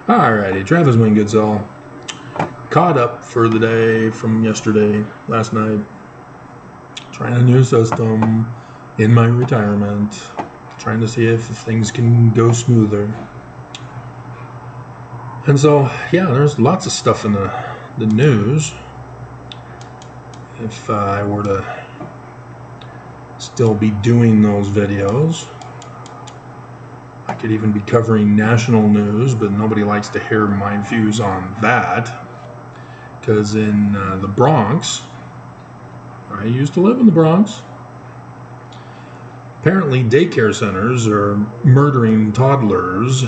Alrighty, Travis Wingoodsell. Caught up for the day from yesterday, last night. Trying a new system in my retirement. Trying to see if things can go smoother. And so, yeah, there's lots of stuff in the news. If I were to still be doing those videos, I could even be covering national news, but nobody likes to hear my views on that. Because in the Bronx, I used to live in the Bronx, apparently daycare centers are murdering toddlers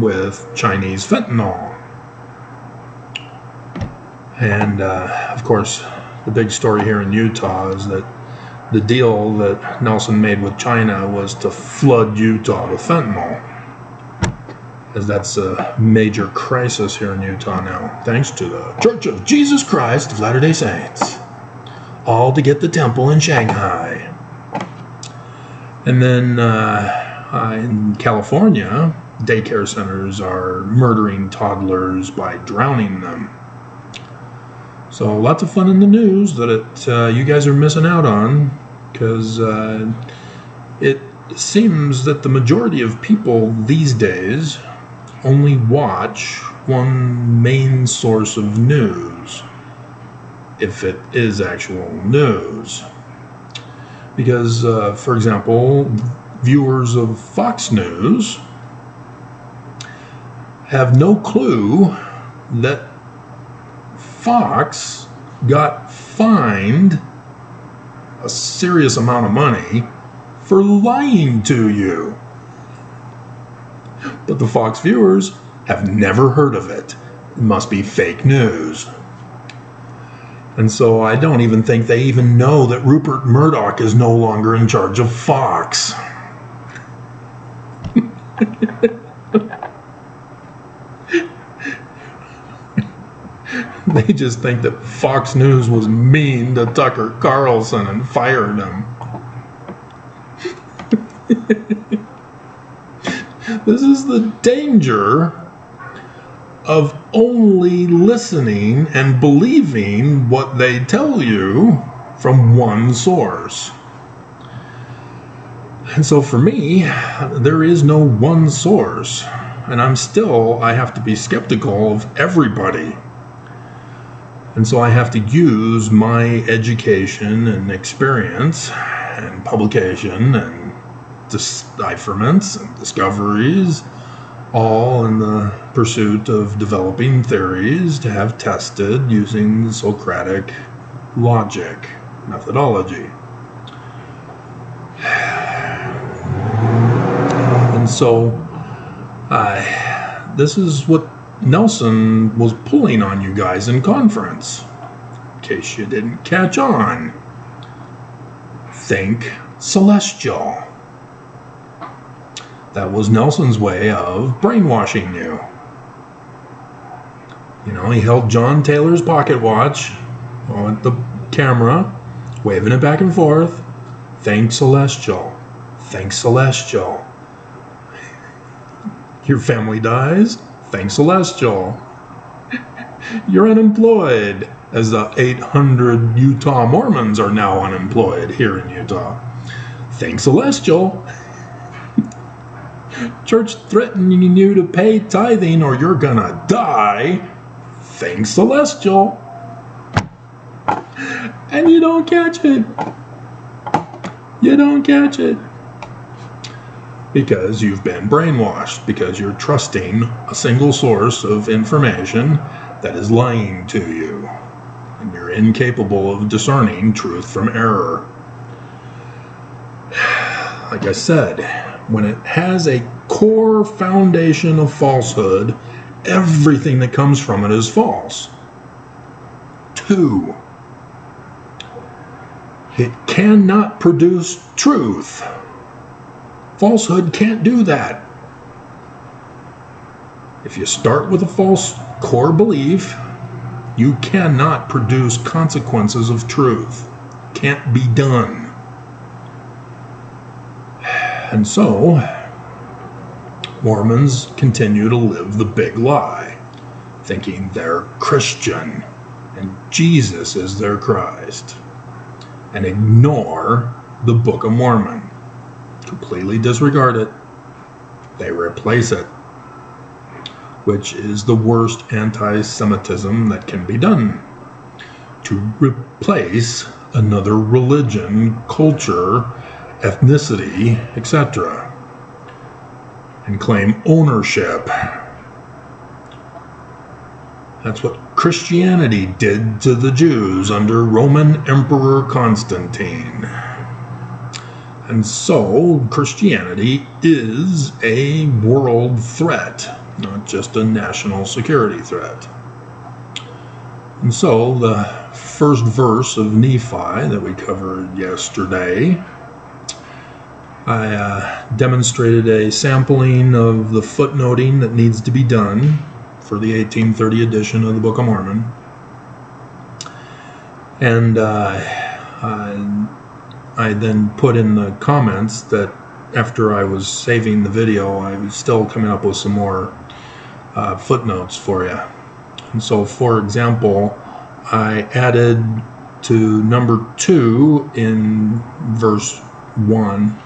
with Chinese fentanyl. And, of course, the big story here in Utah is that the deal that Nelson made with China was to flood Utah with fentanyl, as that's a major crisis here in Utah now, thanks to the Church of Jesus Christ of Latter-day Saints, all to get the temple in Shanghai. And then in California, daycare centers are murdering toddlers by drowning them. So lots of fun in the news that you guys are missing out on, because it seems that the majority of people these days only watch one main source of news, if it is actual news. Because, for example, viewers of Fox News have no clue that Fox got fined a serious amount of money for lying to you. But the Fox viewers have never heard of it. It must be fake news. And so I don't even think they even know that Rupert Murdoch is no longer in charge of Fox. They just think that Fox News was mean to Tucker Carlson and fired him. This is the danger of only listening and believing what they tell you from one source. And so for me, there is no one source, and I have to be skeptical of everybody. And so I have to use my education and experience and publication and decipherments and discoveries, all in the pursuit of developing theories to have tested using the Socratic logic methodology. And so this is what Nelson was pulling on you guys in conference, in case you didn't catch on. Think celestial. That was Nelson's way of brainwashing you. You know, he held John Taylor's pocket watch on the camera, waving it back and forth. Think celestial. Think celestial. Your family dies. Think celestial. You're unemployed, as the 800 Utah Mormons are now unemployed here in Utah. Think celestial. Church threatening you to pay tithing or you're gonna die. Think celestial. And you don't catch it. You don't catch it. Because you've been brainwashed, because you're trusting a single source of information that is lying to you, and you're incapable of discerning truth from error. Like I said, when it has a core foundation of falsehood, everything that comes from it is false. 2, it cannot produce truth. Falsehood can't do that. If you start with a false core belief, you cannot produce consequences of truth. Can't be done. And so, Mormons continue to live the big lie, thinking they're Christian and Jesus is their Christ, and ignore the Book of Mormon. Completely disregard it. They replace it, which is the worst anti-Semitism that can be done. To replace another religion, culture, ethnicity, etc., and claim ownership. That's what Christianity did to the Jews under Roman Emperor Constantine. And so Christianity is a world threat, not just a national security threat. And so the first verse of Nephi that we covered yesterday, I demonstrated a sampling of the footnoting that needs to be done for the 1830 edition of the Book of Mormon. And I then put in the comments that after I was saving the video, I was still coming up with some more footnotes for you. And so, for example, I added to number 2 in verse 1,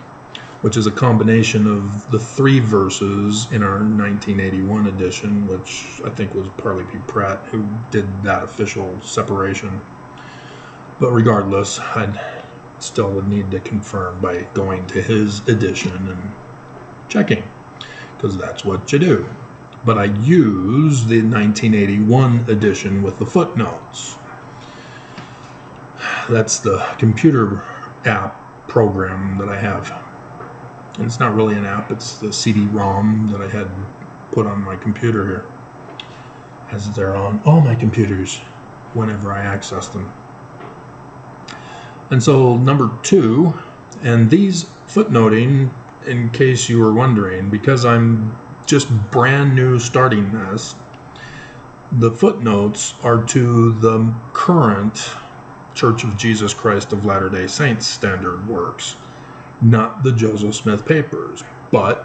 which is a combination of the 3 verses in our 1981 edition, which I think was Parley P. Pratt who did that official separation. But regardless, I still would need to confirm by going to his edition and checking, because that's what you do. But I use the 1981 edition with the footnotes. That's the computer app program that I have. And it's not really an app, it's the CD-ROM that I had put on my computer here, as they're on all my computers whenever I access them. And so number 2, and these footnoting, in case you were wondering, because I'm just brand new starting this, the footnotes are to the current Church of Jesus Christ of Latter-day Saints standard works, not the Joseph Smith papers. But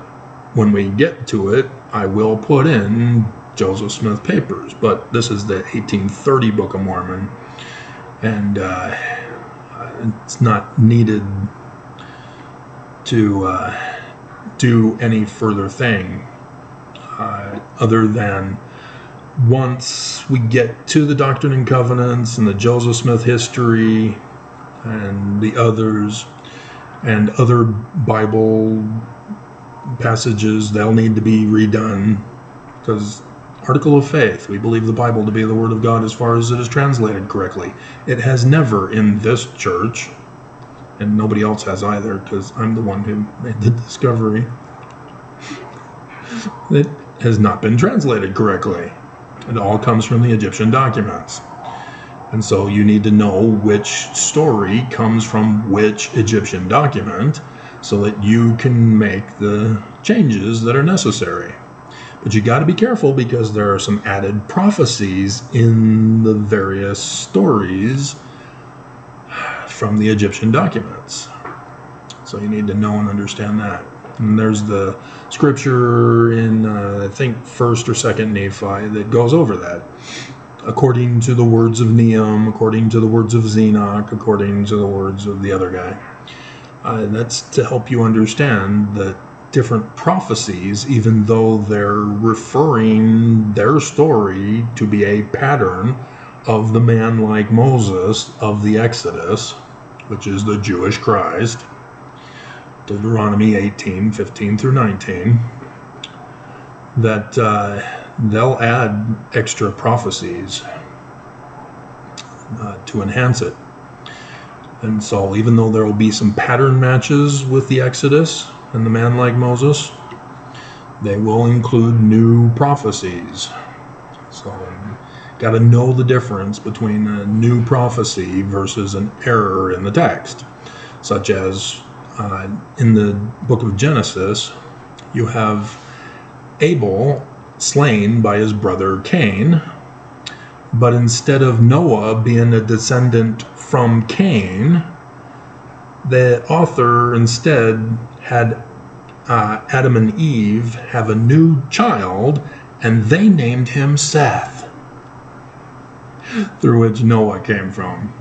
when we get to it, I will put in Joseph Smith papers. But this is the 1830 Book of Mormon, and it's not needed to do any further thing other than once we get to the Doctrine and Covenants and the Joseph Smith history and the others and other Bible passages, they'll need to be redone, because Article of Faith, we believe the Bible to be the Word of God as far as it is translated correctly. It has never in this church, and nobody else has either, because I'm the one who made the discovery, it has not been translated correctly. It all comes from the Egyptian documents. And so you need to know which story comes from which Egyptian document so that you can make the changes that are necessary. But you got to be careful, because there are some added prophecies in the various stories from the Egyptian documents. So you need to know and understand that. And there's the scripture in, I think, 1st or 2nd Nephi that goes over that. According to the words of Neum, according to the words of Zenoch, according to the words of the other guy. That's to help you understand that different prophecies, even though they're referring their story to be a pattern of the man like Moses of the Exodus, which is the Jewish Christ, Deuteronomy 18, 15 through 19, that they'll add extra prophecies to enhance it. And so even though there will be some pattern matches with the Exodus and the man like Moses, they will include new prophecies. So got to know the difference between a new prophecy versus an error in the text, such as in the book of Genesis, you have Abel slain by his brother Cain, but instead of Noah being a descendant from Cain, the author instead had Adam and Eve have a new child, and they named him Seth, through which Noah came from.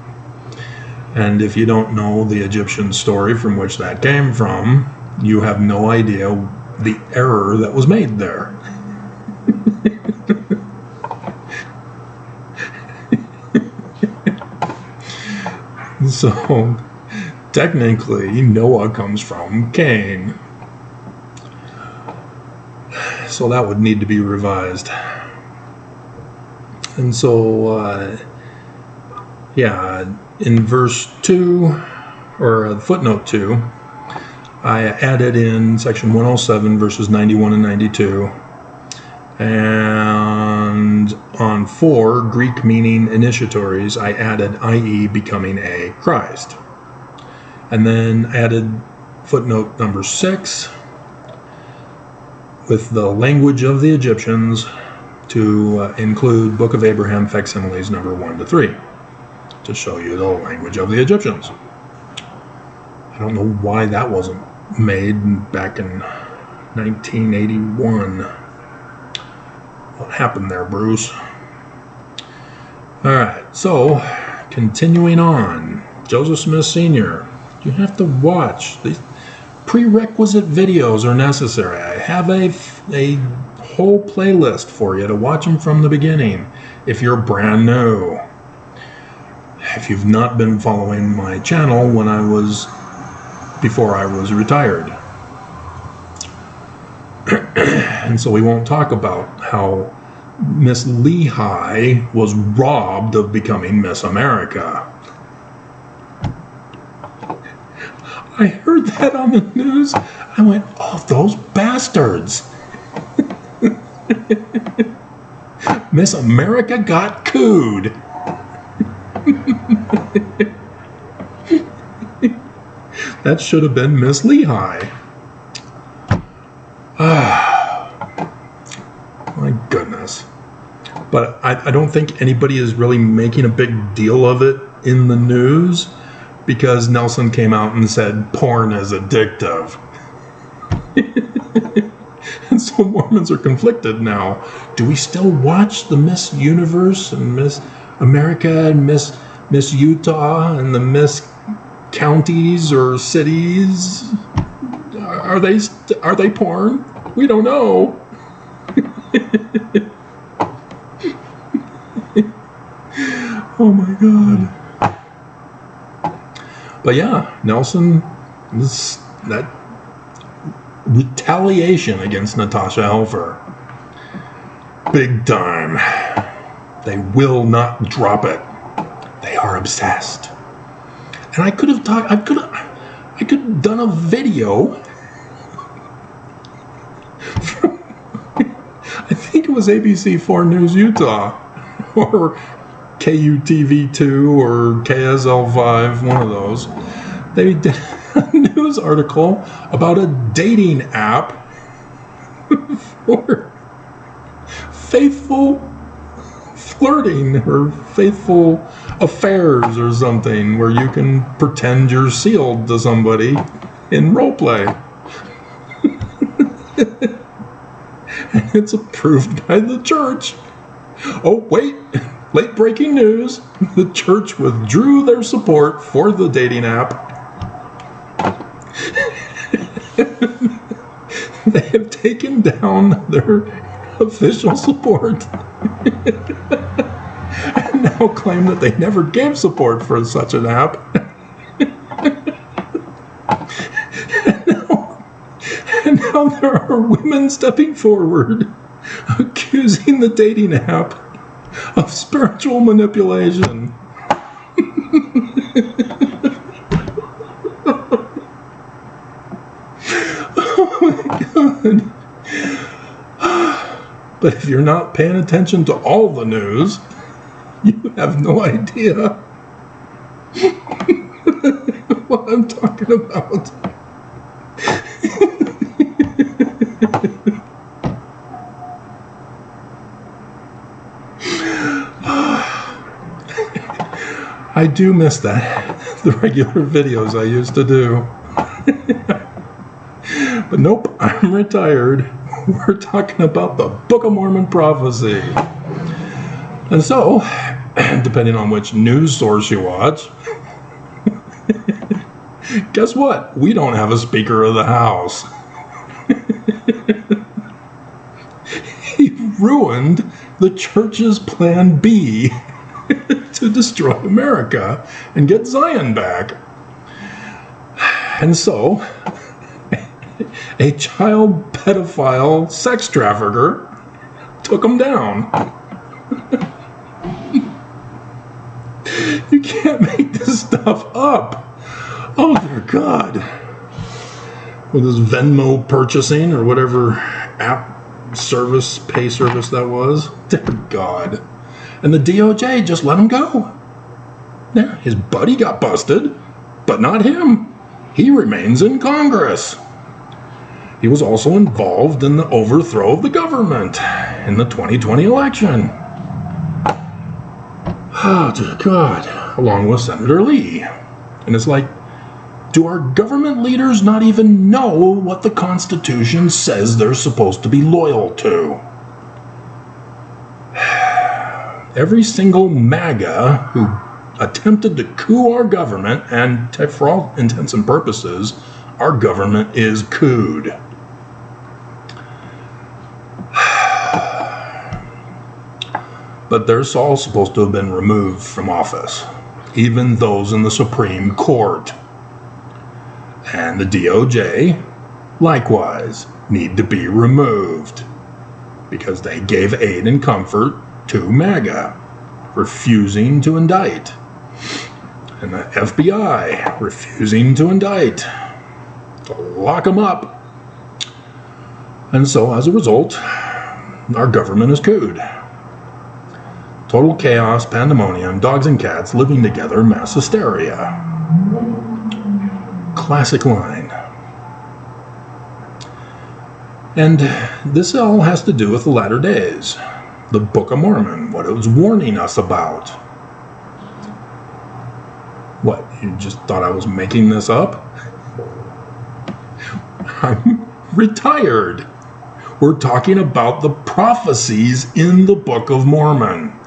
And if you don't know the Egyptian story from which that came from, you have no idea the error that was made there. So, technically, Noah comes from Cain. So that would need to be revised. And so, in verse 2, or footnote 2, I added in section 107, verses 91 and 92. And on 4, Greek meaning initiatories, I added i.e. becoming a Christ. And then added footnote number 6 with the language of the Egyptians to include Book of Abraham facsimiles number 1 to 3 to show you the language of the Egyptians. I don't know why that wasn't made back in 1981. What happened there, Bruce? Alright, so continuing on. Joseph Smith Sr. You have to watch. These prerequisite videos are necessary. I have a whole playlist for you to watch them from the beginning if you're brand new. If you've not been following my channel before I was retired. And so we won't talk about how Miss Lehigh was robbed of becoming Miss America. I heard that on the news. I went, oh, those bastards. Miss America got cooed. That should have been Miss Lehigh. My goodness. But I don't think anybody is really making a big deal of it in the news because Nelson came out and said porn is addictive. And so Mormons are conflicted now. Do we still watch the Miss Universe and Miss America and Miss Utah and the Miss counties or cities? Are they porn? We don't know. Oh my God. But yeah, Nelson, that retaliation against Natasha Helfer. Big time. They will not drop it. They are obsessed. And I could have done a video from, I think it was ABC4 News Utah or KUTV2 or KSL5, one of those. They did a news article about a dating app for faithful flirting or faithful affairs or something, where you can pretend you're sealed to somebody in roleplay. And it's approved by the church. Oh, wait, late breaking news. The church withdrew their support for the dating app. They have taken down their official support. And now claim that they never gave support for such an app. And now there are women stepping forward, accusing the dating app of spiritual manipulation. Oh my God. But if you're not paying attention to all the news, you have no idea what I'm talking about. I do miss that, the regular videos I used to do. But nope, I'm retired. We're talking about the Book of Mormon prophecy. And so, depending on which news source you watch, guess what? We don't have a Speaker of the House. He ruined the church's plan B to destroy America and get Zion back. And so, a child pedophile sex trafficker took him down. You can't make this stuff up. Oh, dear God. With this Venmo purchasing or whatever app service, pay service that was. Dear God. And the DOJ just let him go. Yeah, his buddy got busted, but not him. He remains in Congress. He was also involved in the overthrow of the government in the 2020 election. Oh, dear God. Along with Senator Lee. And it's like, do our government leaders not even know what the Constitution says they're supposed to be loyal to? Every single MAGA who attempted to coup our government, and for all intents and purposes, our government is couped. But they're all supposed to have been removed from office, even those in the Supreme Court. And the DOJ, likewise, need to be removed because they gave aid and comfort to MAGA, refusing to indict. And the FBI refusing to indict, to lock them up. And so, as a result, our government is couped. Total chaos, pandemonium, dogs and cats living together, mass hysteria. Classic line. And this all has to do with the latter days. The Book of Mormon, what it was warning us about. What, you just thought I was making this up? I'm retired. We're talking about the prophecies in the Book of Mormon.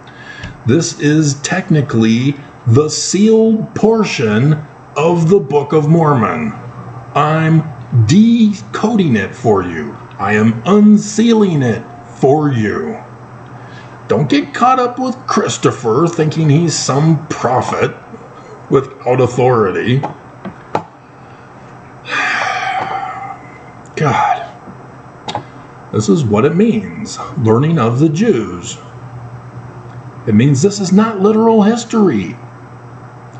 This is technically the sealed portion of the Book of Mormon. I'm decoding it for you. I am unsealing it for you. Don't get caught up with Christopher thinking he's some prophet without authority. God. This is what it means, learning of the Jews. It means this is not literal history.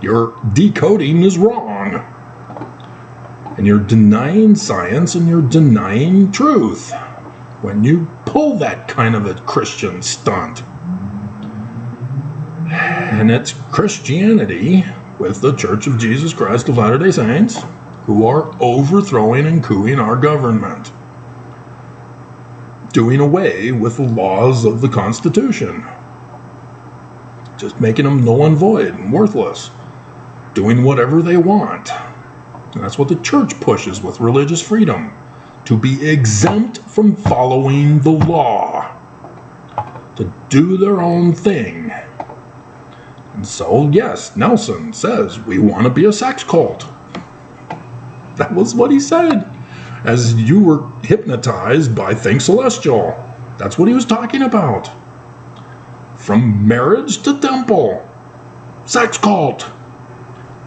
Your decoding is wrong. And you're denying science and you're denying truth when you pull that kind of a Christian stunt. And it's Christianity with the Church of Jesus Christ of Latter-day Saints who are overthrowing and coupping our government, doing away with the laws of the Constitution, just making them null and void and worthless, doing whatever they want. And that's what the church pushes with religious freedom, to be exempt from following the law, to do their own thing. And so, yes, Nelson says we want to be a sex cult. That was what he said, as you were hypnotized by Think Celestial. That's what he was talking about. From marriage to temple, sex cult,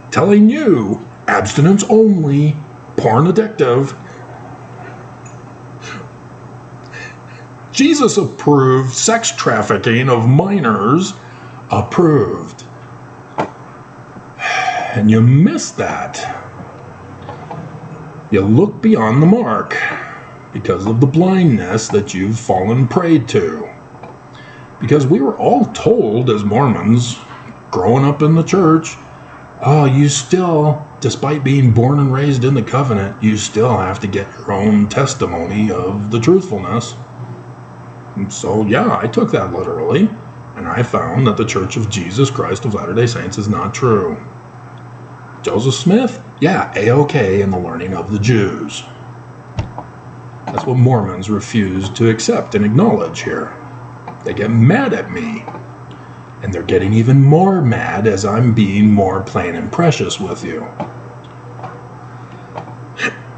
telling you abstinence only, porn addictive. Jesus approved sex trafficking of minors, approved. And you miss that. You look beyond the mark because of the blindness that you've fallen prey to. Because we were all told as Mormons, growing up in the church, oh, you still, despite being born and raised in the covenant, you still have to get your own testimony of the truthfulness. And so, yeah, I took that literally, and I found that the Church of Jesus Christ of Latter-day Saints is not true. Joseph Smith, yeah, A-OK in the learning of the Jews. That's what Mormons refuse to accept and acknowledge here. They get mad at me. And they're getting even more mad as I'm being more plain and precious with you.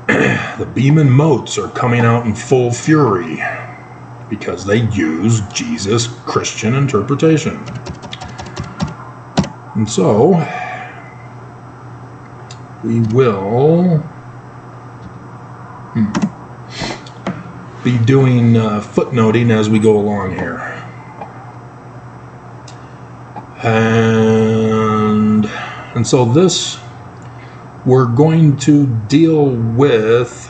The Beeman Motes are coming out in full fury because they use Jesus Christian interpretation. And so, we will be doing footnoting as we go along here. And so this, we're going to deal with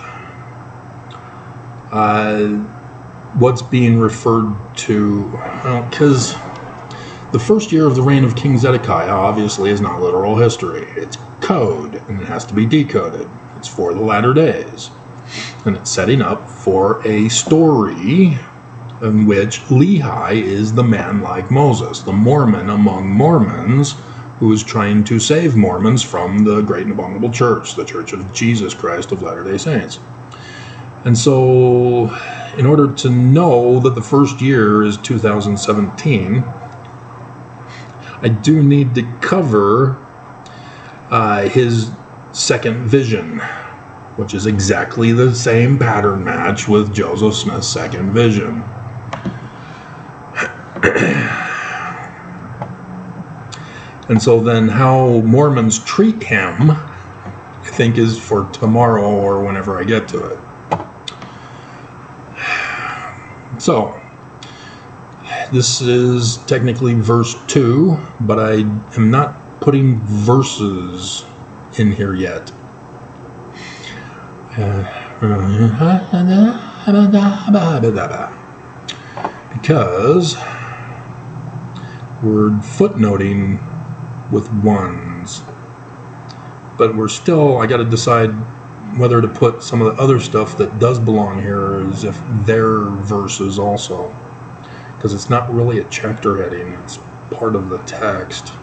what's being referred to, because the first year of the reign of King Zedekiah obviously is not literal history. It's code, and it has to be decoded. It's for the latter days. And it's setting up for a story in which Lehi is the man like Moses, the Mormon among Mormons, who is trying to save Mormons from the great and abominable church, the Church of Jesus Christ of Latter-day Saints. And so, in order to know that the first year is 2017, I do need to cover his second vision, which is exactly the same pattern match with Joseph Smith's second vision. And so then how Mormons treat him, I think, is for tomorrow or whenever I get to it. So, this is technically verse 2, but I am not putting verses in here yet. Because we're footnoting with ones, but we're still, I got to decide whether to put some of the other stuff that does belong here as if they're verses also, because it's not really a chapter heading, it's part of the text.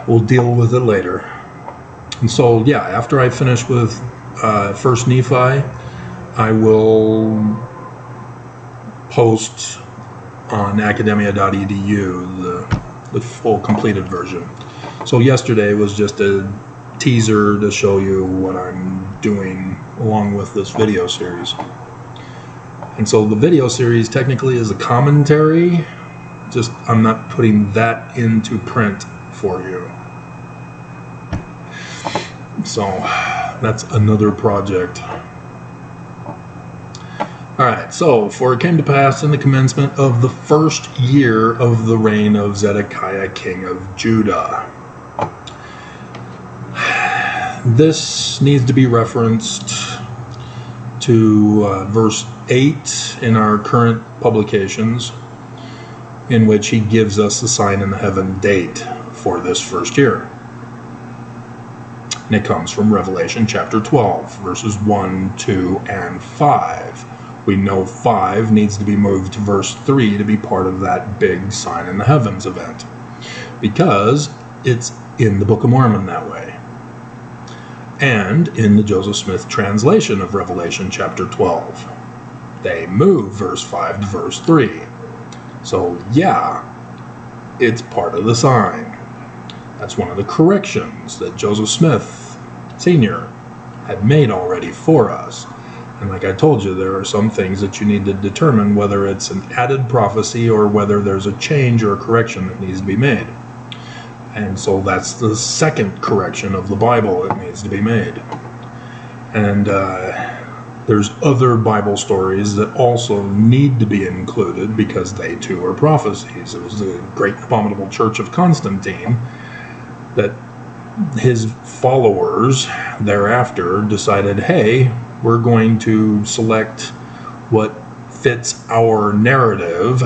We'll deal with it later. And so, yeah, after I finish with First Nephi, I will post on academia.edu the full completed version. So yesterday was just a teaser to show you what I'm doing along with this video series. And so the video series technically is a commentary, just I'm not putting that into print for you. So that's another project. Alright, so for it came to pass in the commencement of the first year of the reign of Zedekiah king of Judah. This needs to be referenced to verse 8 in our current publications, in which he gives us the sign in the heaven date for this first year. And it comes from Revelation chapter 12, verses 1, 2, and 5. We know 5 needs to be moved to verse 3 to be part of that big sign in the heavens event, because it's in the Book of Mormon that way. And in the Joseph Smith translation of Revelation chapter 12, they move verse 5 to verse 3. So yeah, it's part of the sign. That's one of the corrections that Joseph Smith Sr. had made already for us. And like I told you, there are some things that you need to determine whether it's an added prophecy or whether there's a change or a correction that needs to be made. And so that's the second correction of the Bible that needs to be made. And there's other Bible stories that also need to be included because they too are prophecies. It was the great abominable church of Constantine that his followers thereafter decided, hey, we're going to select what fits our narrative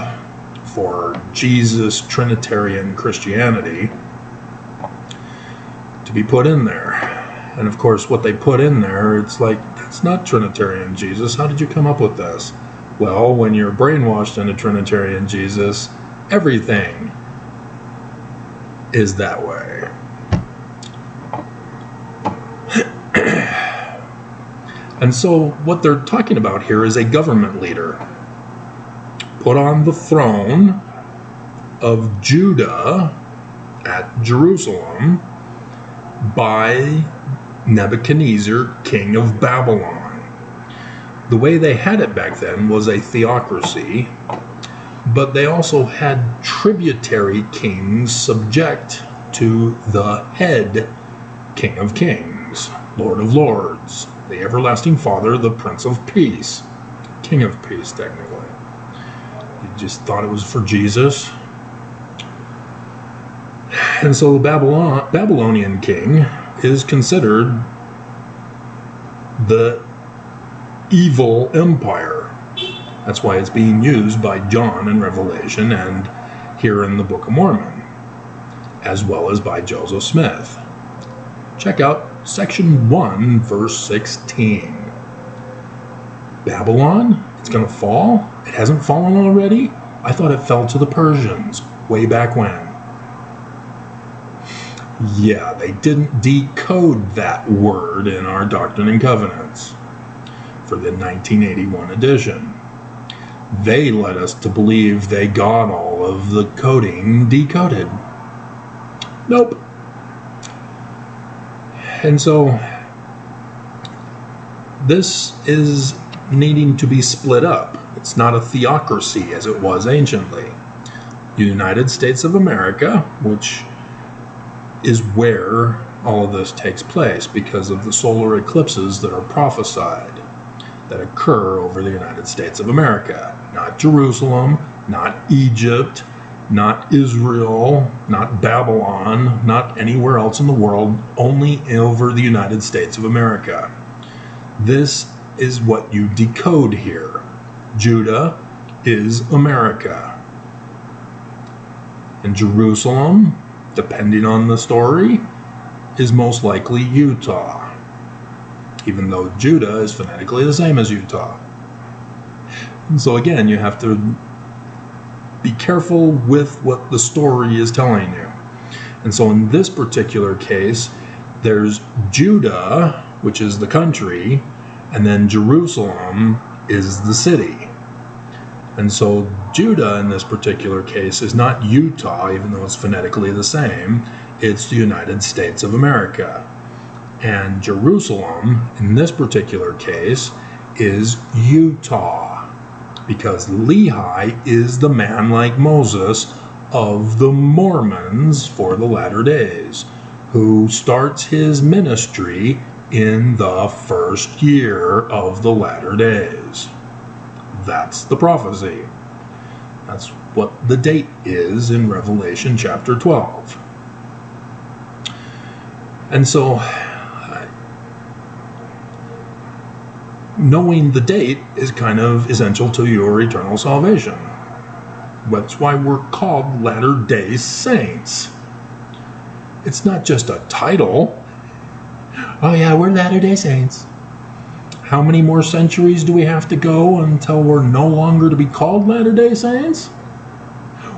for Jesus Trinitarian Christianity to be put in there. And of course, what they put in there, it's like, that's not Trinitarian Jesus. How did you come up with this? Well, when you're brainwashed into Trinitarian Jesus, everything is that way. And so what they're talking about here is a government leader put on the throne of Judah at Jerusalem by Nebuchadnezzar, king of Babylon. The way they had it back then was a theocracy, but they also had tributary kings subject to the head King of Kings, Lord of Lords, the everlasting Father, the Prince of Peace, King of Peace, technically. You just thought it was for Jesus. And so the Babylonian king is considered the evil empire. That's why it's being used by John in Revelation and here in the Book of Mormon, as well as by Joseph Smith. Check out section 1, verse 16. Babylon, it's going to fall? It hasn't fallen already? I thought it fell to the Persians way back when. Yeah, they didn't decode that word in our Doctrine and Covenants for the 1981 edition. They led us to believe they got all of the coding decoded. Nope. And so this is needing to be split up. It's not a theocracy as it was anciently. The United States of America, which is where all of this takes place because of the solar eclipses that are prophesied that occur over the United States of America. Not Jerusalem, not Egypt, not Israel, not Babylon, not anywhere else in the world, only over the United States of America. This is what you decode here. Judah is America. And Jerusalem, depending on the story, is most likely Utah, even though Judah is phonetically the same as Utah. And so again, you have to be careful with what the story is telling you. And so in this particular case, there's Judah, which is the country, and then Jerusalem is the city. And so Judah in this particular case is not Utah, even though it's phonetically the same. It's the United States of America. And Jerusalem, in this particular case, is Utah, because Lehi is the man like Moses of the Mormons for the latter days, who starts his ministry in the first year of the latter days. That's the prophecy. That's what the date is in Revelation chapter 12. And so, knowing the date is kind of essential to your eternal salvation. That's why we're called Latter-day Saints. It's not just a title. Oh yeah, we're Latter-day Saints. How many more centuries do we have to go until we're no longer to be called Latter-day Saints?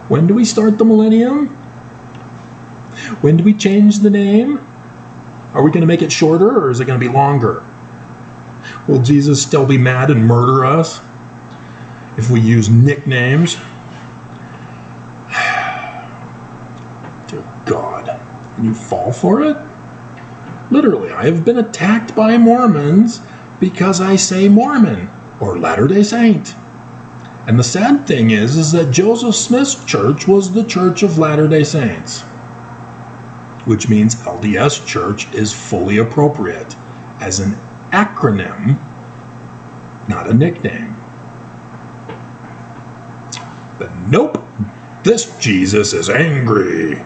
When do we start the millennium? When do we change the name? Are we going to make it shorter, or is it going to be longer? Will Jesus still be mad and murder us if we use nicknames? Dear God, and you fall for it? Literally, I have been attacked by Mormons because I say Mormon or Latter-day Saint. And the sad thing is that Joseph Smith's church was the Church of Latter-day Saints, which means LDS Church is fully appropriate as an acronym, not a nickname. But nope, this Jesus is angry.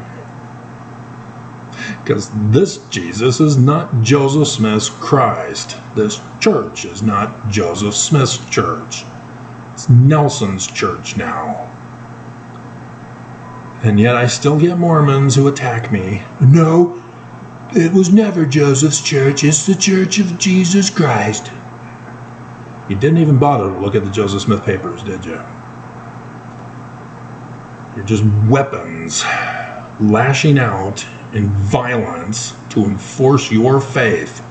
Because this Jesus is not Joseph Smith's Christ. This church is not Joseph Smith's church. It's Nelson's church now. And yet I still get Mormons who attack me. No, it was never Joseph's church. It's the Church of Jesus Christ. You didn't even bother to look at the Joseph Smith papers, did you? You're just weapons lashing out in violence to enforce your faith.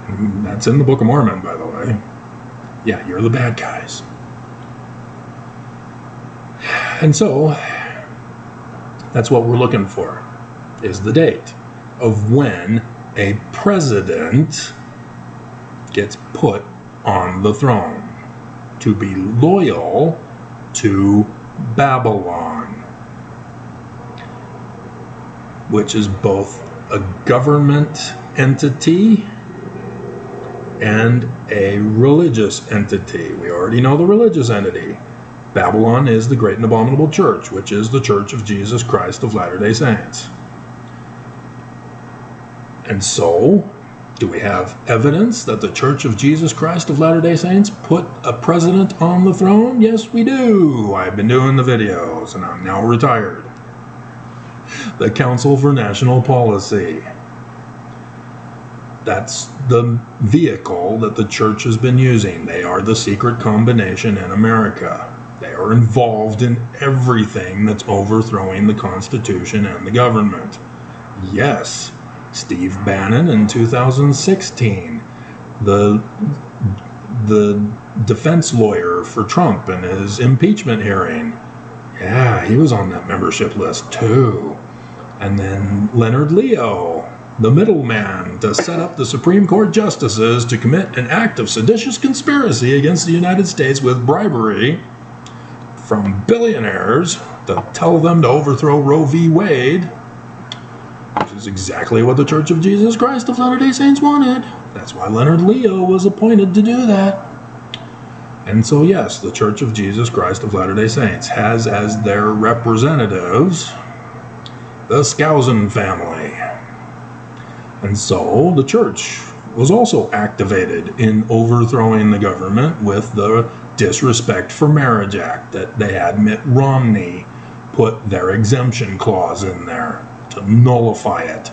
That's in the Book of Mormon, by the way. Yeah, you're the bad guys. And so, that's what we're looking for, is the date of when a president gets put on the throne to be loyal to Babylon, which is both a government entity and a religious entity. We already know the religious entity. Babylon is the great and abominable church, which is the Church of Jesus Christ of Latter-day Saints. And so, do we have evidence that the Church of Jesus Christ of Latter-day Saints put a president on the throne? Yes, we do. I've been doing the videos, and I'm now retired. The Council for National Policy. That's the vehicle that the church has been using. They are the secret combination in America. They are involved in everything that's overthrowing the Constitution and the government. Yes, Steve Bannon in 2016, the defense lawyer for Trump in his impeachment hearing. Yeah, he was on that membership list too. And then Leonard Leo, the middleman to set up the Supreme Court justices to commit an act of seditious conspiracy against the United States with bribery from billionaires to tell them to overthrow Roe v. Wade, which is exactly what the Church of Jesus Christ of Latter-day Saints wanted. That's why Leonard Leo was appointed to do that. And so yes, the Church of Jesus Christ of Latter-day Saints has as their representatives the Skousen family. And so the church was also activated in overthrowing the government with the Disrespect for Marriage Act that they had Mitt Romney put their exemption clause in there to nullify it.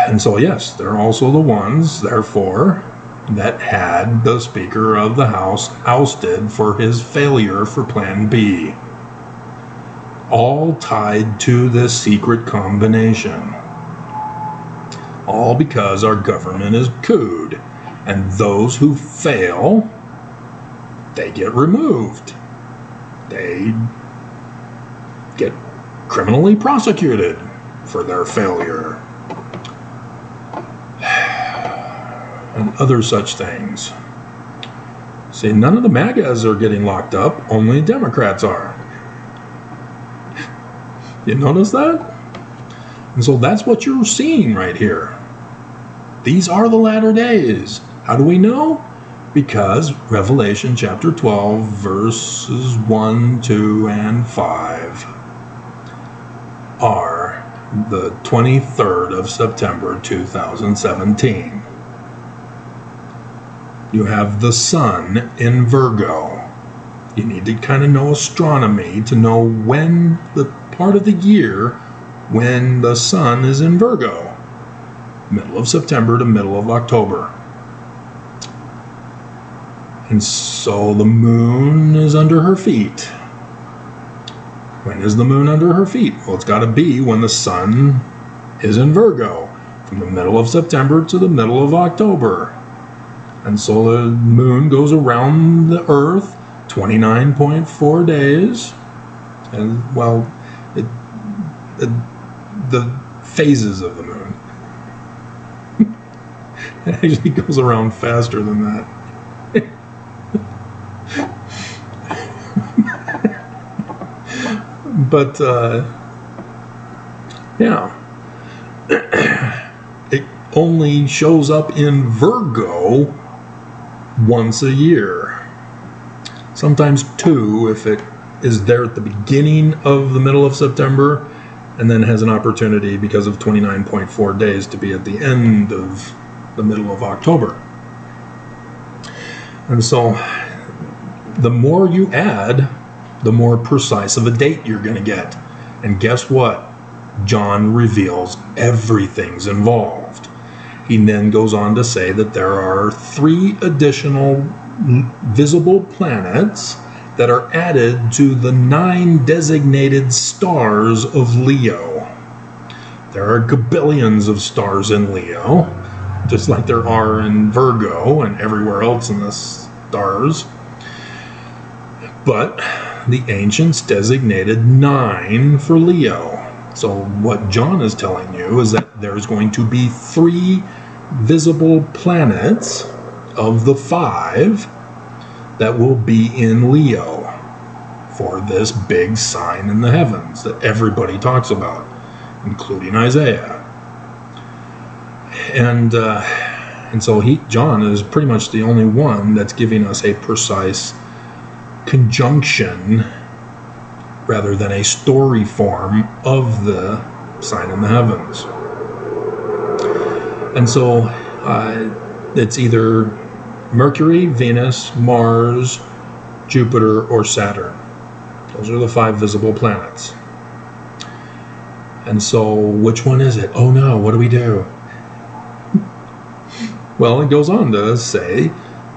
And so yes, they're also the ones, therefore, that had the Speaker of the House ousted for his failure for Plan B. All tied to this secret combination. All because our government is cooed. And those who fail, they get removed. They get criminally prosecuted for their failure. And other such things. See, none of the MAGAs are getting locked up, only Democrats are. You notice that? And so that's what you're seeing right here. These are the latter days. How do we know? Because Revelation chapter 12, verses 1, 2, and 5 are the 23rd of September 2017. You have the sun in Virgo. You need to kind of know astronomy to know when the part of the year when the sun is in Virgo. Middle of September to middle of October. And so the moon is under her feet. When is the moon under her feet? Well, it's got to be when the sun is in Virgo, from the middle of September to the middle of October. And so the moon goes around the earth 29.4 days. And, well, the phases of the moon. It actually goes around faster than that. But, yeah. It only shows up in Virgo once a year. Sometimes two if it is there at the beginning of the middle of September and then has an opportunity because of 29.4 days to be at the end of the middle of October. And so the more you add, the more precise of a date you're going to get. And guess what? John reveals everything's involved. He then goes on to say that there are 3 additional visible planets that are added to the 9 designated stars of Leo. There are gabillions of stars in Leo, just like there are in Virgo and everywhere else in the stars. But the ancients designated 9 for Leo. So what John is telling you is that there's going to be 3 visible planets of the 5 that will be in Leo for this big sign in the heavens that everybody talks about, including Isaiah. And so John is pretty much the only one that's giving us a precise conjunction rather than a story form of the sign in the heavens. And so it's either Mercury, Venus, Mars, Jupiter, or Saturn. Those are the 5 visible planets. And so which one is it? Oh no, what do we do? Well, it goes on to say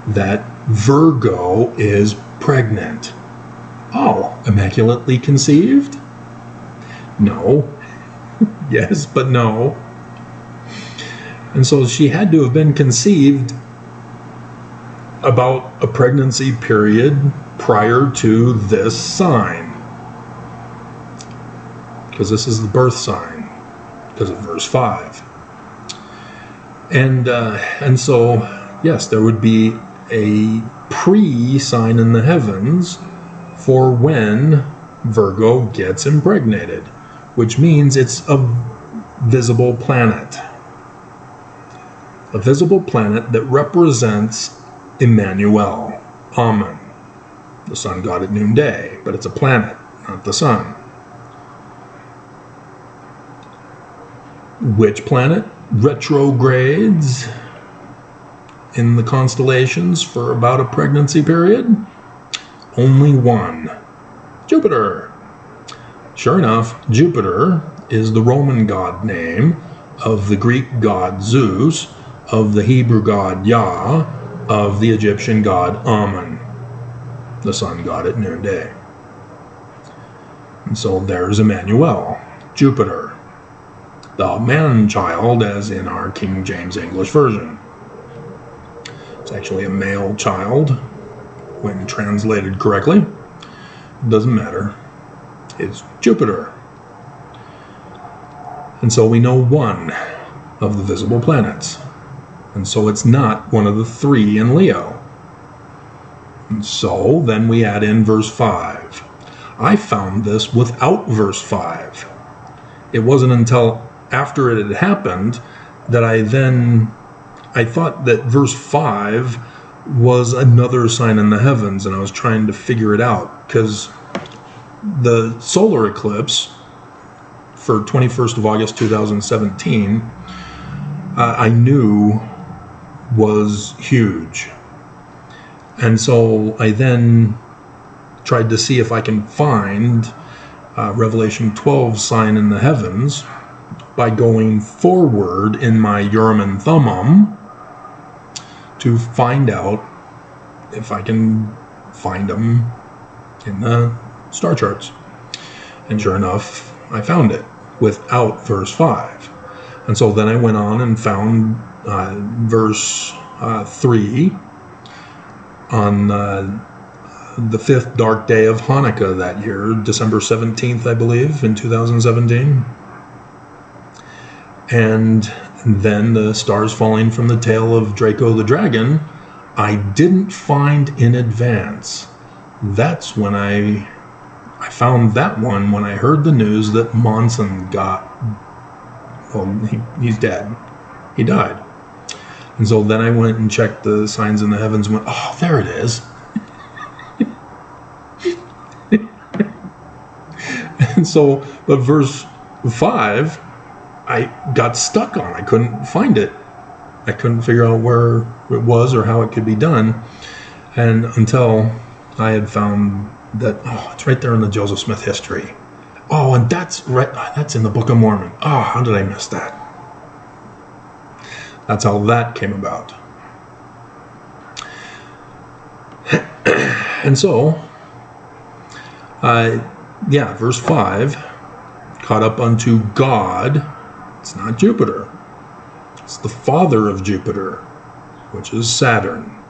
that Virgo is pregnant. Oh, immaculately conceived? No. Yes, but no. And so she had to have been conceived about a pregnancy period prior to this sign. Because this is the birth sign, because of verse 5. And so, yes, there would be a pre-sign in the heavens for when Virgo gets impregnated, which means it's a visible planet. A visible planet that represents Emmanuel, Amen, the sun god at noonday, but it's a planet, not the sun. Which planet retrogrades in the constellations for about a pregnancy period? Only one. Jupiter. Sure enough, Jupiter is the Roman god name of the Greek god Zeus, of the Hebrew god Yah, of the Egyptian god Amen, the sun god at noonday. And so there's Emmanuel, Jupiter, the man-child, as in our King James English version. It's actually a male child when translated correctly. It doesn't matter. It's Jupiter. And so we know one of the visible planets. And so it's not one of the 3 in Leo. And so then we add in verse 5. I found this without verse 5. It wasn't until after it had happened that I thought that verse 5 was another sign in the heavens, and I was trying to figure it out, because the solar eclipse for 21st of August 2017 I knew was huge. And so I then tried to see if I can find Revelation 12 sign in the heavens by going forward in my Urim and Thummim to find out if I can find them in the star charts. And sure enough, I found it without verse 5. And so then I went on and found verse 3 on the 5th dark day of Hanukkah that year, December 17th, I believe, in 2017. And then the stars falling from the tail of Draco the dragon, I didn't find in advance. That's when I found that one when I heard the news that Monson he's dead. He died. And so then I went and checked the signs in the heavens and went, oh, there it is. And so, but verse 5, I got stuck on. I couldn't find it. I couldn't figure out where it was or how it could be done. And until I had found that, it's right there in the Joseph Smith history. Oh, and that's right. That's in the Book of Mormon. Oh, how did I miss that? That's how that came about. And so, verse 5, caught up unto God It's not Jupiter. It's the father of Jupiter, which is Saturn.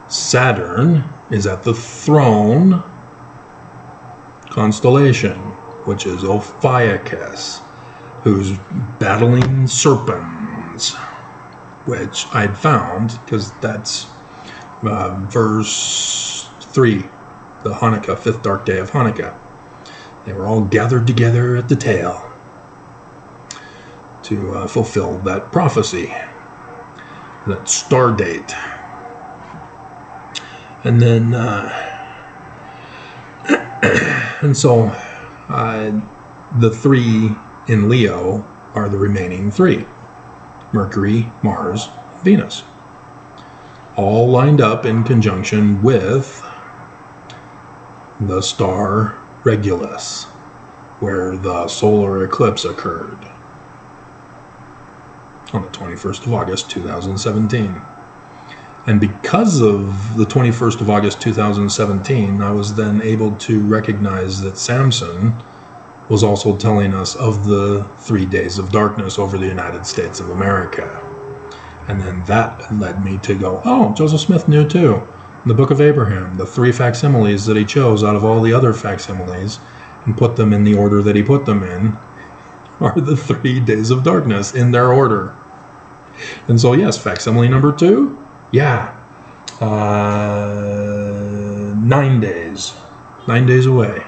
Saturn is at the throne constellation, which is Ophiuchus, who's battling serpents, which I'd found because that's verse 3, the Hanukkah, fifth dark day of Hanukkah. They were all gathered together at the tail to fulfill that prophecy, that star date. And then, and so the 3 in Leo are the remaining 3. Mercury, Mars, Venus. All lined up in conjunction with the star Regulus, where the solar eclipse occurred on the 21st of August, 2017. And because of the 21st of August 2017, I was then able to recognize that Samson was also telling us of the 3 days of darkness over the United States of America. And then that led me to go, oh, Joseph Smith knew too. In the Book of Abraham, the 3 facsimiles that he chose out of all the other facsimiles and put them in the order that he put them in are the 3 days of darkness in their order. And so yes, facsimile number 2, yeah, 9 days. 9 days away.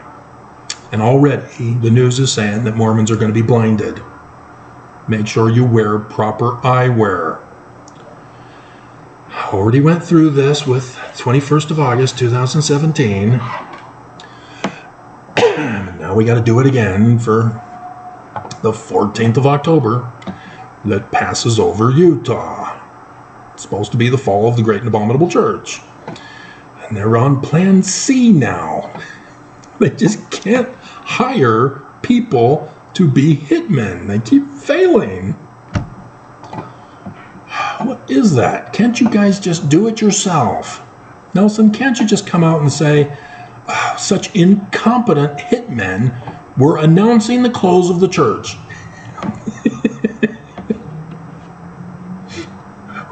And already the news is saying that Mormons are going to be blinded. Make sure you wear proper eyewear. I already went through this with 21st of August 2017. Now we got to do it again for the 14th of October that passes over Utah. It's supposed to be the fall of the Great and Abominable Church. And they're on Plan C now. They just can't hire people to be hitmen. They keep failing. What is that? Can't you guys just do it yourself? Nelson, can't you just come out and say, oh, such incompetent hitmen were announcing the close of the church?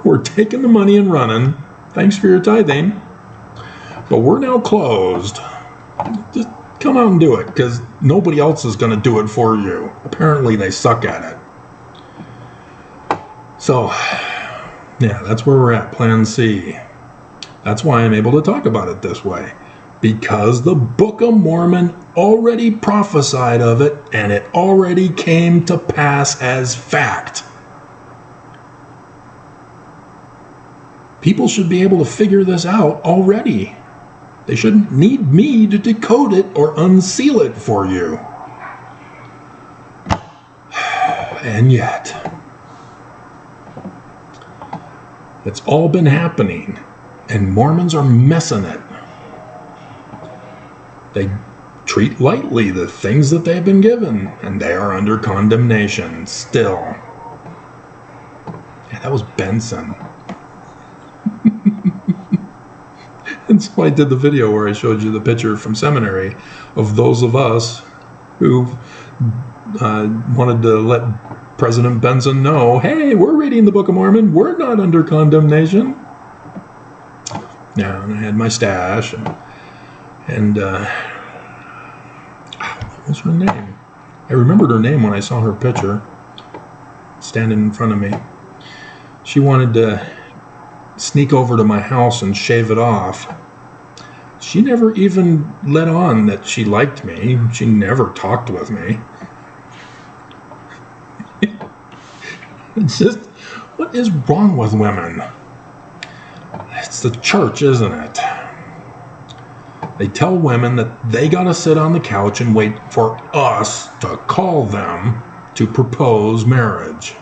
We're taking the money and running. Thanks for your tithing. But we're now closed. Just come out and do it, because nobody else is going to do it for you. Apparently they suck at it. So, yeah, that's where we're at, Plan C. That's why I'm able to talk about it this way. Because the Book of Mormon already prophesied of it, and it already came to pass as fact. People should be able to figure this out already. They shouldn't need me to decode it or unseal it for you. And yet, it's all been happening, and Mormons are messing it. They treat lightly the things that they've been given, and they are under condemnation still. Yeah, that was Benson. And so I did the video where I showed you the picture from seminary of those of us who wanted to let President Benson know, hey, we're reading the Book of Mormon. We're not under condemnation. Yeah, and I had my stash. And what was her name? I remembered her name when I saw her picture standing in front of me. She wanted to sneak over to my house and shave it off. She never even let on that she liked me. She never talked with me. It's just, what is wrong with women? It's the church, isn't it? They tell women that they gotta sit on the couch and wait for us to call them to propose marriage.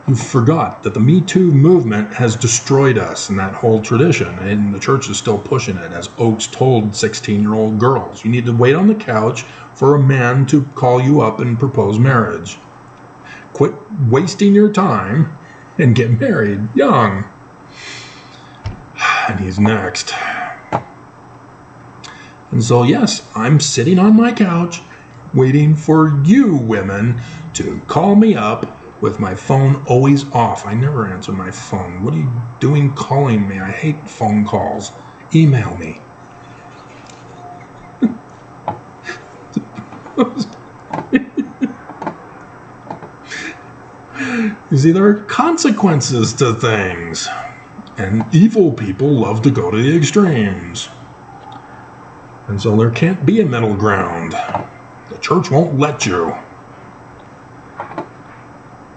You forgot that the Me Too movement has destroyed us and that whole tradition, and the church is still pushing it, as Oakes told 16-year-old girls. You need to wait on the couch for a man to call you up and propose marriage. Quit wasting your time and get married young. And he's next. And so, yes, I'm sitting on my couch waiting for you women to call me up with my phone always off. I never answer my phone. What are you doing calling me? I hate phone calls. Email me. You see, there are consequences to things. And evil people love to go to the extremes. And so there can't be a middle ground. The church won't let you.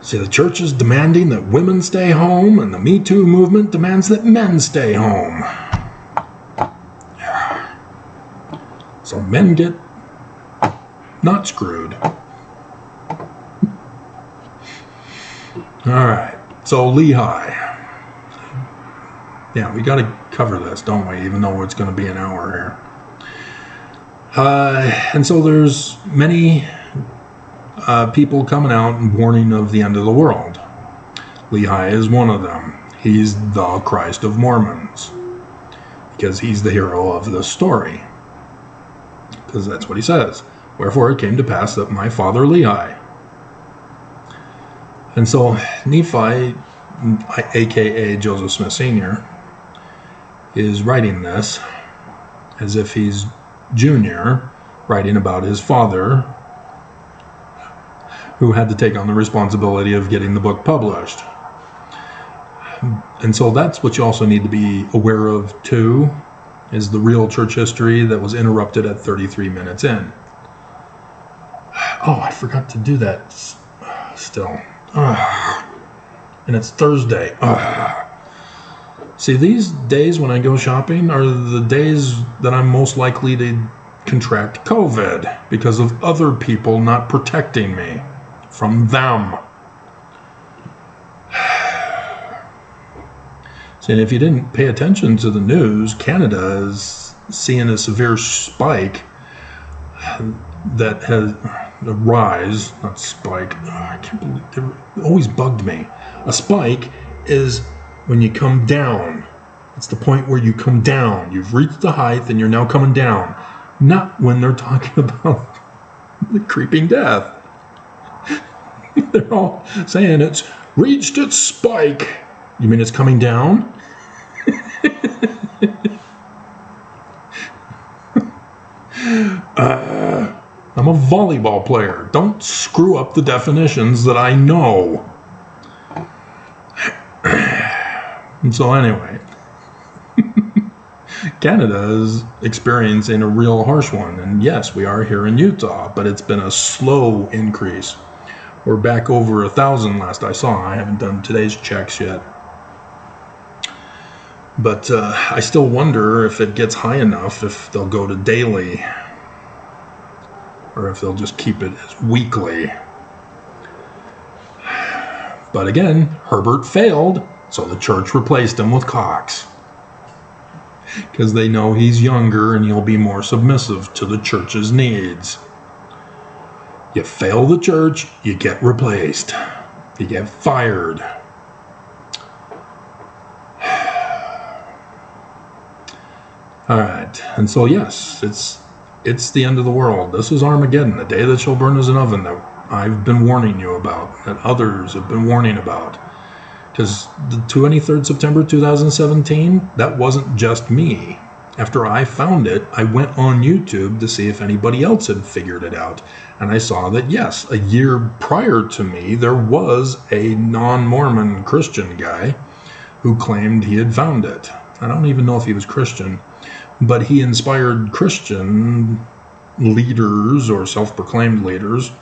See, the church is demanding that women stay home, and the Me Too movement demands that men stay home. So men get not screwed. All right, so Lehi. Yeah, we got to cover this, don't we? Even though it's going to be an hour here. And so there's many people coming out and warning of the end of the world. Lehi is one of them. He's the Christ of Mormons because he's the hero of the story. Because that's what he says. Wherefore it came to pass that my father Lehi. And so Nephi, aka Joseph Smith Sr., is writing this as if he's Junior, writing about his father, who had to take on the responsibility of getting the book published. And so that's what you also need to be aware of too, is the real church history that was interrupted at 33 minutes in. Oh, I forgot to do that still. And it's Thursday. See, these days when I go shopping are the days that I'm most likely to contract COVID because of other people not protecting me from them. See, and if you didn't pay attention to the news, Canada is seeing a severe spike that has a rise, not spike. I can't believe it always bugged me. A spike is when you come down. It's the point where you come down. You've reached the height and you're now coming down. Not when they're talking about the creeping death. They're all saying it's reached its spike. You mean it's coming down? I'm a volleyball player. Don't screw up the definitions that I know. And so anyway, Canada is experiencing a real harsh one. And yes, we are here in Utah, but it's been a slow increase. We're back over 1,000 last I saw. I haven't done today's checks yet. But I still wonder if it gets high enough, if they'll go to daily, or if they'll just keep it as weekly. But again, Herbert failed, so the church replaced him with Cox. Because they know he's younger and he'll be more submissive to the church's needs. You fail the church, you get replaced. You get fired. All right, and so yes, it's the end of the world. This is Armageddon, the day that shall burn as an oven, that I've been warning you about, that others have been warning about. Because the 23rd September 2017, that wasn't just me. After I found it, I went on YouTube to see if anybody else had figured it out. And I saw that, yes, a year prior to me, there was a non-Mormon Christian guy who claimed he had found it. I don't even know if he was Christian, but he inspired Christian leaders or self-proclaimed leaders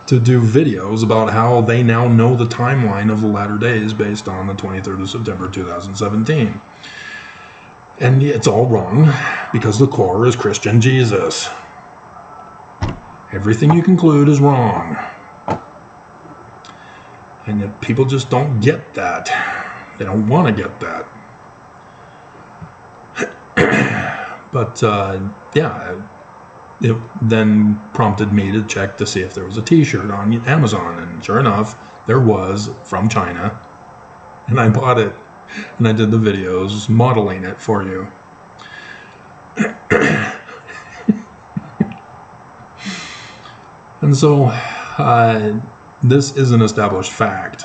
to do videos about how they now know the timeline of the latter days based on the 23rd of September 2017. And it's all wrong because the core is Christian Jesus. Everything you conclude is wrong. And yet people just don't get that. They don't want to get that. But yeah, it then prompted me to check to see if there was a t-shirt on Amazon, and sure enough, there was, from China, and I bought it, and I did the videos modeling it for you. And so this is an established fact.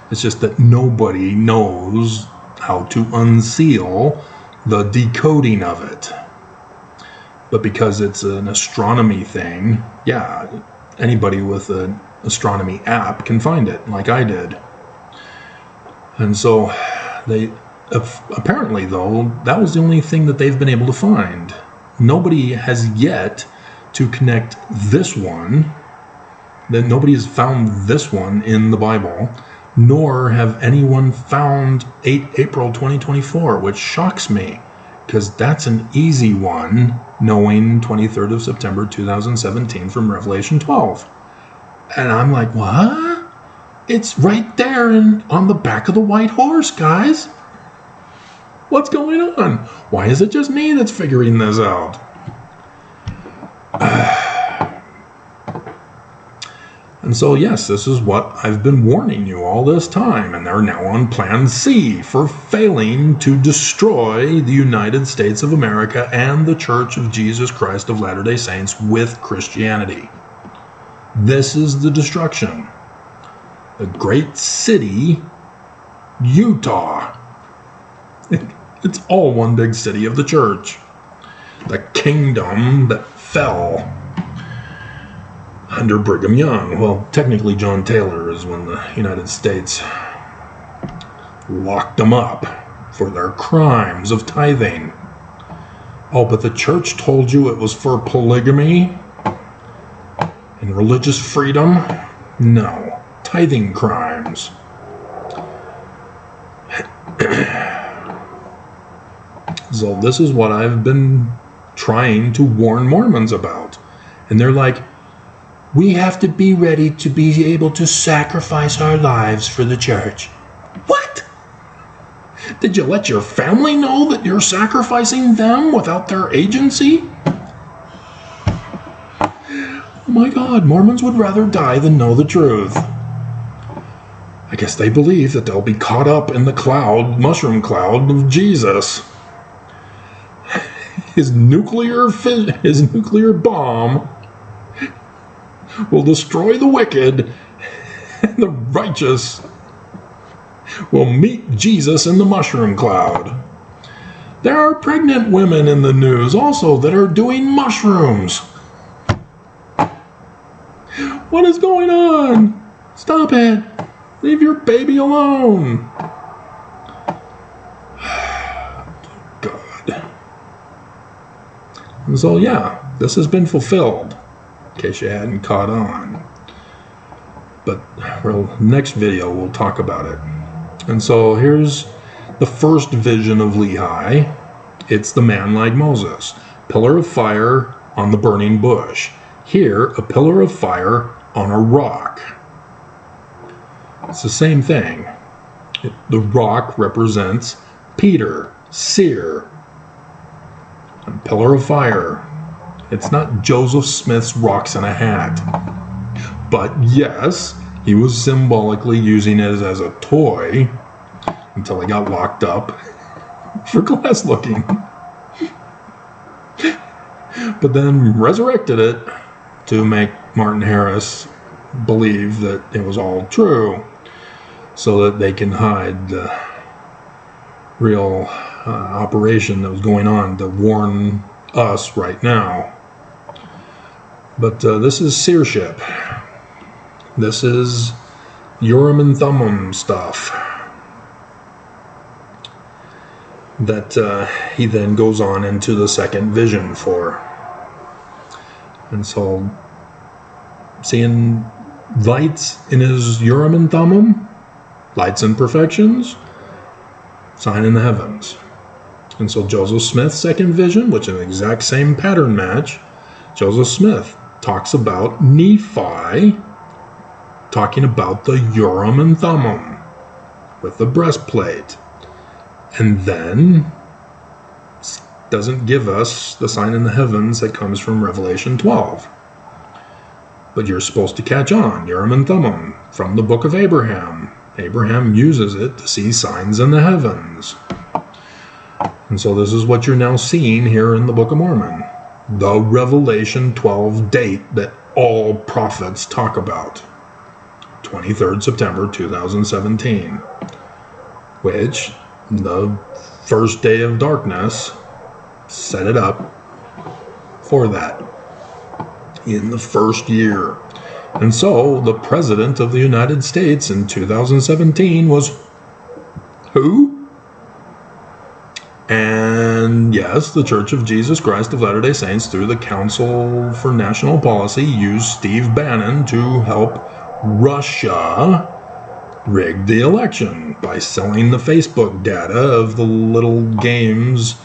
It's just that nobody knows how to unseal the decoding of it. But because it's an astronomy thing, yeah, anybody with an astronomy app can find it, like I did. And so they apparently, though, that was the only thing that they've been able to find. Nobody has yet to connect this one, that nobody has found this one in the Bible, nor have anyone found April 2024, which shocks me, because that's an easy one, knowing 23rd of September 2017 from Revelation 12. And I'm like, what? It's right there on the back of the white horse, guys. What's going on? Why is it just me that's figuring this out? And so, yes, this is what I've been warning you all this time, and they're now on Plan C for failing to destroy the United States of America and the Church of Jesus Christ of Latter-day Saints with Christianity. This is the destruction. The great city, Utah. It's all one big city of the church. The kingdom that fell under Brigham Young. Well, technically John Taylor is when the United States locked them up for their crimes of tithing. Oh, but the church told you it was for polygamy and religious freedom? No. Tithing crimes. So this is what I've been trying to warn Mormons about. And they're like, we have to be ready to be able to sacrifice our lives for the church. What? Did you let your family know that you're sacrificing them without their agency? Oh my God, Mormons would rather die than know the truth. I guess they believe that they'll be caught up in the cloud, mushroom cloud of Jesus. His nuclear bomb will destroy the wicked, and the righteous will meet Jesus in the mushroom cloud. There are pregnant women in the news also that are doing mushrooms. What is going on? Stop it. Leave your baby alone. God. And so, yeah, this has been fulfilled, in case you hadn't caught on. But next video, we'll talk about it. And so here's the first vision of Lehi. It's the man like Moses. Pillar of fire on the burning bush. Here, a pillar of fire on a rock. It's the same thing. The rock represents Peter, seer, and pillar of fire. It's not Joseph Smith's rocks in a hat. But yes, he was symbolically using it as a toy until he got locked up for glass looking. But then resurrected it to make Martin Harris believe that it was all true, so that they can hide the real operation that was going on to warn us right now. But this is seership. This is Urim and Thummim stuff that he then goes on into the second vision for. And so seeing lights in his Urim and Thummim, lights and perfections, sign in the heavens. And so Joseph Smith's second vision, which is an exact same pattern match, Joseph Smith talks about Nephi, talking about the Urim and Thummim with the breastplate, and then doesn't give us the sign in the heavens that comes from Revelation 12. But you're supposed to catch on, Urim and Thummim, from the book of Abraham. Abraham uses it to see signs in the heavens. And so this is what you're now seeing here in the Book of Mormon. The Revelation 12 date that all prophets talk about. 23rd September 2017, which the first day of darkness set it up for that in the first year. And so the President of the United States in 2017 was who? And yes, the Church of Jesus Christ of Latter-day Saints, through the Council for National Policy, used Steve Bannon to help Russia rig the election by selling the Facebook data of the little games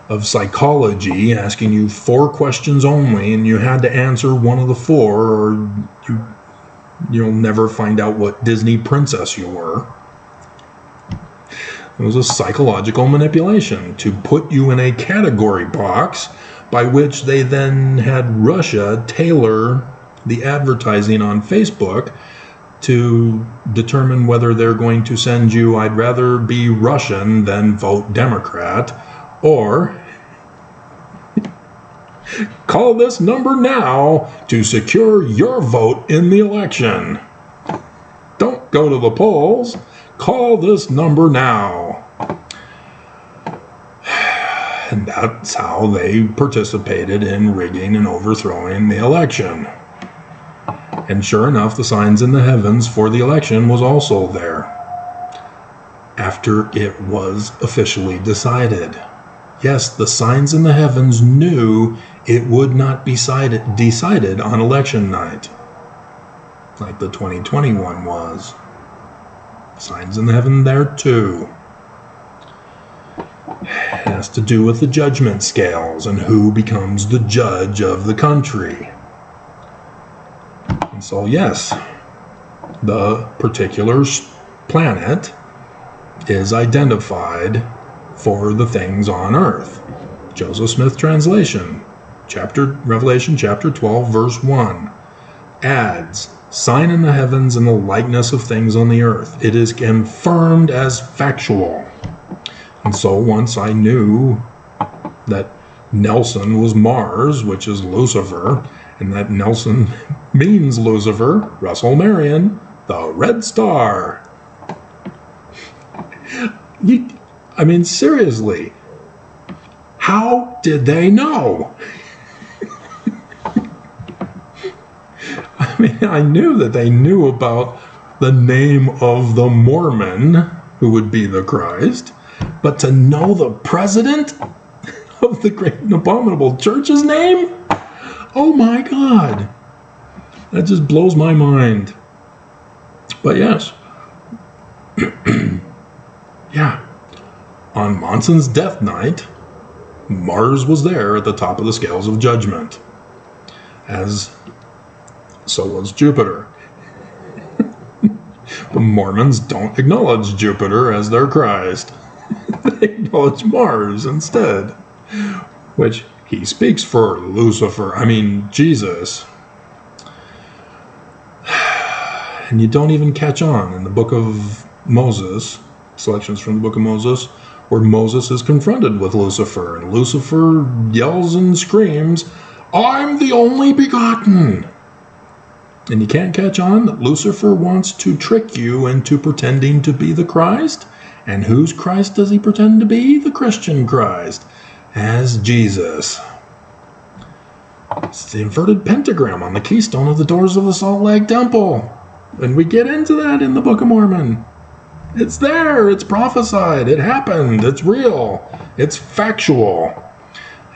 of psychology, asking you 4 questions only, and you had to answer one of the 4, or you'll never find out what Disney princess you were. It was a psychological manipulation to put you in a category box, by which they then had Russia tailor the advertising on Facebook to determine whether they're going to send you, I'd rather be Russian than vote Democrat, or call this number now to secure your vote in the election. Don't go to the polls. Call this number now. And that's how they participated in rigging and overthrowing the election. And sure enough, the signs in the heavens for the election was also there after it was officially decided. Yes, the signs in the heavens knew it would not be decided on election night, like the 2021 was. Signs in the heaven there too. It has to do with the judgment scales and who becomes the judge of the country. And so yes, the particular planet is identified for the things on earth. Joseph Smith translation, Revelation chapter 12, verse 1, adds, sign in the heavens and the likeness of things on the earth. It is confirmed as factual. And so once I knew that Nelson was Mars, which is Lucifer, and that Nelson means Lucifer, Russell Marion, the Red Star. I mean, seriously, how did they know? I mean, I knew that they knew about the name of the Mormon, who would be the Christ, but to know the president of the great and abominable church's name? Oh my God. That just blows my mind. But yes. Yeah. On Monson's death night, Mars was there at the top of the scales of judgment. As so was Jupiter. The Mormons don't acknowledge Jupiter as their Christ. They acknowledge Mars instead, which he speaks for Jesus. And you don't even catch on in the book of Moses, selections from the book of Moses, where Moses is confronted with Lucifer, and Lucifer yells and screams, I'm the only begotten. And you can't catch on that Lucifer wants to trick you into pretending to be the Christ. And whose Christ does he pretend to be? The Christian Christ, as Jesus. It's the inverted pentagram on the keystone of the doors of the Salt Lake Temple. And we get into that in the Book of Mormon. It's there. It's prophesied. It happened. It's real. It's factual.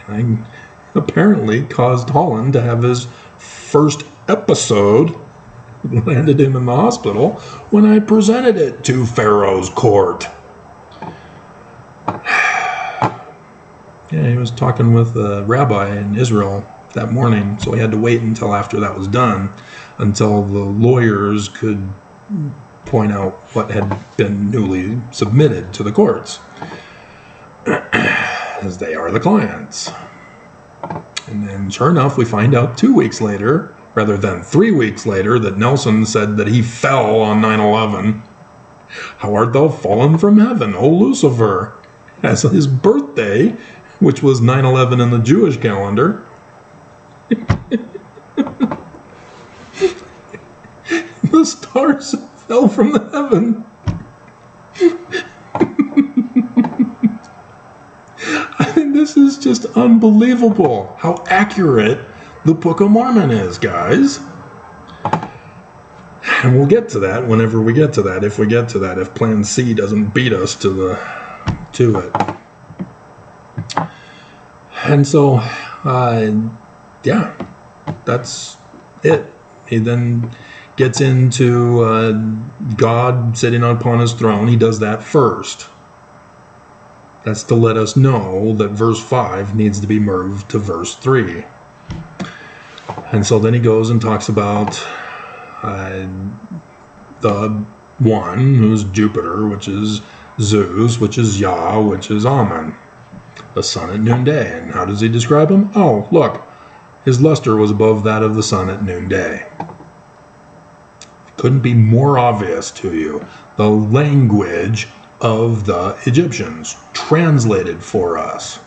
And I apparently caused Holland to have his first episode, landed him in the hospital, when I presented it to Pharaoh's court. Yeah, he was talking with a rabbi in Israel that morning, so he had to wait until after that was done, until the lawyers could point out what had been newly submitted to the courts, as they are the clients. And then, sure enough, we find out 2 weeks later, rather than 3 weeks later, that Nelson said that he fell on 9/11. How art thou fallen from heaven, O Lucifer? As his birthday, which was 9/11 in the Jewish calendar. the stars fell from the heaven. I mean, this is just unbelievable how accurate the Book of Mormon is, guys. And we'll get to that whenever we get to that, if we get to that, if Plan C doesn't beat us to it. And so, yeah, that's it. He then gets into God sitting upon his throne. He does that first. That's to let us know that verse 5 needs to be moved to verse 3. And so then he goes and talks about the one who's Jupiter, which is Zeus, which is Yah, which is Amen, the sun at noonday. And how does he describe him? Oh, look, his luster was above that of the sun at noonday. Couldn't be more obvious to you. The language of the Egyptians translated for us.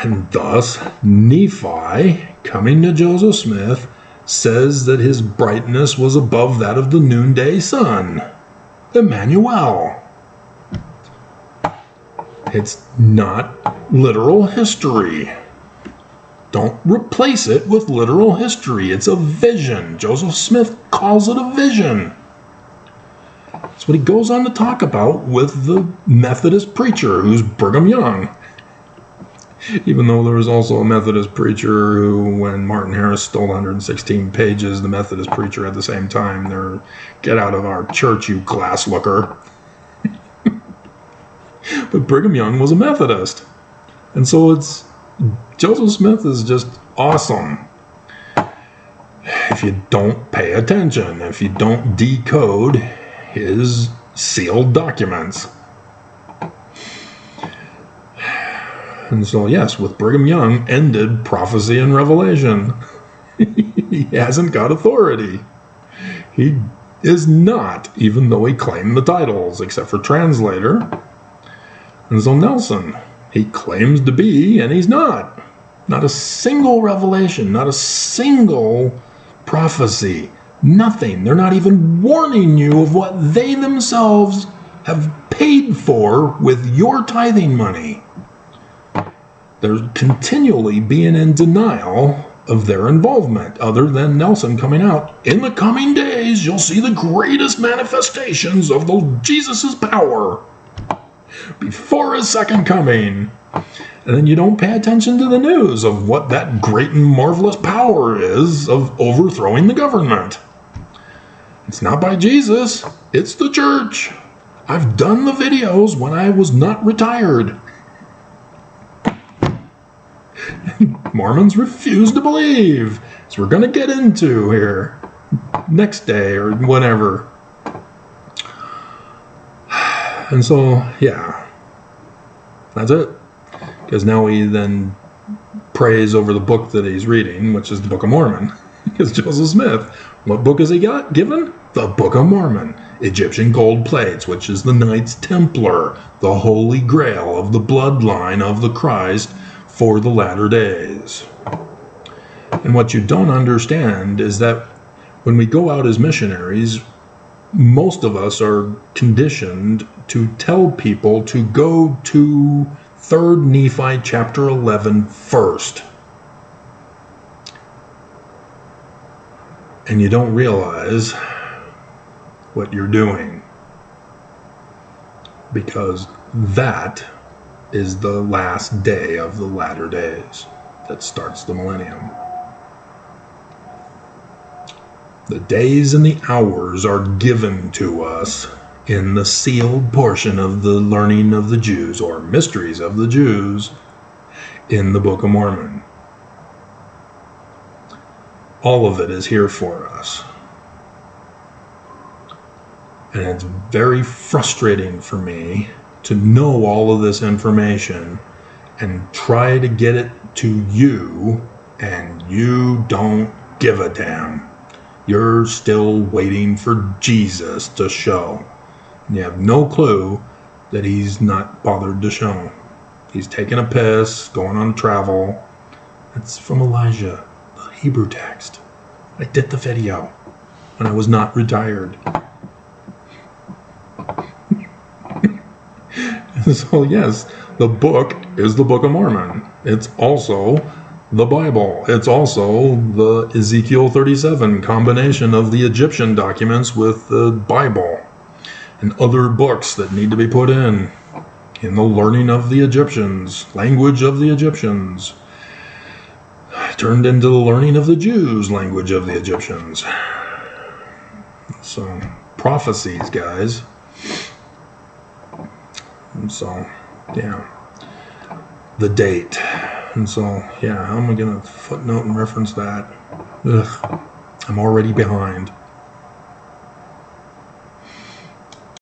And thus, Nephi, coming to Joseph Smith, says that his brightness was above that of the noonday sun. Emmanuel. It's not literal history. Don't replace it with literal history. It's a vision. Joseph Smith calls it a vision. That's what he goes on to talk about with the Methodist preacher, who's Brigham Young. Even though there was also a Methodist preacher who, when Martin Harris stole 116 pages, the Methodist preacher at the same time, they're, get out of our church, you glass looker. But Brigham Young was a Methodist. And so it's, Joseph Smith is just awesome. If you don't pay attention, if you don't decode his sealed documents. And so, yes, with Brigham Young ended prophecy and revelation. He hasn't got authority. He is not, even though he claimed the titles, except for translator. And so Nelson, he claims to be, and he's not. Not a single revelation, not a single prophecy, nothing. They're not even warning you of what they themselves have paid for with your tithing money. They're continually being in denial of their involvement, other than Nelson coming out. In the coming days, you'll see the greatest manifestations of Jesus' power before his second coming. And then you don't pay attention to the news of what that great and marvelous power is of overthrowing the government. It's not by Jesus, it's the church. I've done the videos when I was not retired. Mormons refuse to believe, as we're going to get into here next day or whatever. And so, yeah, that's it. Because now he then prays over the book that he's reading, which is the Book of Mormon. Because Joseph Smith, what book has he got given? The Book of Mormon. Egyptian gold plates, which is the Knights Templar, the holy grail of the bloodline of the Christ for the latter days. And what you don't understand is that when we go out as missionaries, most of us are conditioned to tell people to go to 3 Nephi chapter 11 first. And you don't realize what you're doing, because that is the last day of the latter days that starts the millennium. The days and the hours are given to us in the sealed portion of the learning of the Jews, or mysteries of the Jews, in the Book of Mormon. All of it is here for us. And it's very frustrating for me to know all of this information and try to get it to you, and you don't give a damn. You're still waiting for Jesus to show. And you have no clue that he's not bothered to show. He's taking a piss, going on travel. It's from Elijah, the Hebrew text. I did the video. when I was not retired. So yes, the book is the Book of Mormon. It's also the Bible. It's also the Ezekiel 37 combination of the Egyptian documents with the Bible and other books that need to be put in the learning of the Egyptians, language of the Egyptians, turned into the learning of the Jews, language of the Egyptians. So, prophecies, guys. And so, yeah. The date. And so, yeah, how am I going to footnote and reference that? Ugh, I'm already behind.